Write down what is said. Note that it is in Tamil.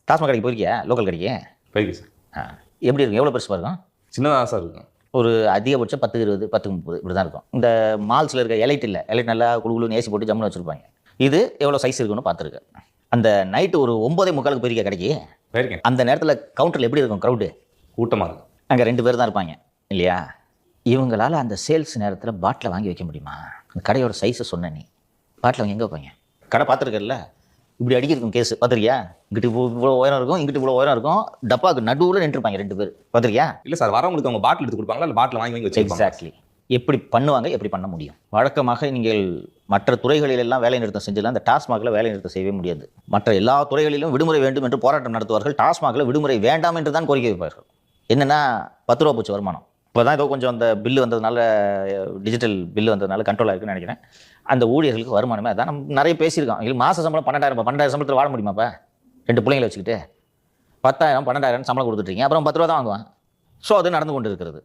டாஸ்மாக் கடைக்கு போயிருக்கியா? லோக்கல் கடைக்கு? போயிருக்கு சார். எப்படி இருக்கும்? எவ்வளோ பெருசாக இருக்கும்? சின்னதாக சார் இருக்கும். ஒரு அதிகபட்சம் 10, 20, 10, 30 இப்படி தான் இருக்கும். இந்த மால்ஸில் இருக்க எலைட் இல்லை, எலைட் நல்லா குழுன்னு ஏசி போட்டு ஜம்முன்னு வச்சுருப்பாங்க. இது எவ்வளோ சைஸ் இருக்குன்னு பார்த்துருக்கேன். அந்த நைட்டு ஒரு 9:45 போயிருக்க கடைக்கு. போயிருக்கேன். அந்த நேரத்தில் கவுண்டரில் எப்படி இருக்கும் க்ரௌடு? கூட்டமாக இருக்கும். அங்கே 2 பேர் தான் இருப்பாங்க இல்லையா? இவங்களால் அந்த சேல்ஸ் நேரத்தில் பாட்டில் வாங்கி வைக்க முடியுமா? அந்த கடையோட சைஸை சொன்ன நீ பாட்டில் வாங்கி எங்கே வைப்பாங்க? கடை பார்த்துருக்கல, இப்படி அடிக்கிருக்கும் கேஸ் பார்த்துருக்கியா? இங்கிட்டு இவ்வளோ உயரம் இருக்கும், இங்கிட்டு இவ்வளோ உயரம் இருக்கும், டப்பாவுக்கு நடுவில் நின்றுருப்பாங்க 2 பேர். பார்த்துருக்கியா? இல்லை சார், வரவங்களுக்கு அவங்க பாட்டில் எடுத்து கொடுப்பாங்களா, இல்லை பாட்டில் வாங்கி வச்சுருப்பாங்க? எக்ஸாக்ட்லி. எப்படி பண்ணுவாங்க, எப்படி பண்ண முடியும்? வழக்கமாக நீங்கள் மற்ற துறைகளிலெல்லாம் வேலை நிறுத்தம் செஞ்சலாம், இந்த டாஸ்மாகில் வேலை நிறுத்தம் செய்யவே முடியாது. மற்ற எல்லா துறைகளிலும் விடுமுறை வேண்டும் என்று போராட்டம் நடத்துவார்கள். டாஸ்மாகில் விடுமுறை வேண்டாம் என்று தான் கோரிக்கை வைப்பார்கள். என்னென்னா 10 ரூபா போச்சு வருமானம். இப்போ தான் ஏதோ கொஞ்சம் அந்த பில்லு வந்ததுனால, டிஜிட்டல் பில்லு வந்ததுனால கண்ட்ரோல் ஆகிருக்குன்னு நினைக்கிறேன். அந்த ஊழியர்களுக்கு வருமானமே அதான். நம்ம நிறைய பேசியிருக்கோம். இல்லை மாத சம்பளம் 12,000, 12,000 சம்பளத்தில் வாழ முடியுமாப்பா? 2 பிள்ளைங்களை வச்சுக்கிட்டு 10,000, 12,000 சம்பளம் கொடுத்துட்ருக்கீங்க, அப்புறம் 10 ரூபா தான் வாங்குவான். ஸோ அது நடந்து கொண்டு இருக்கிறது.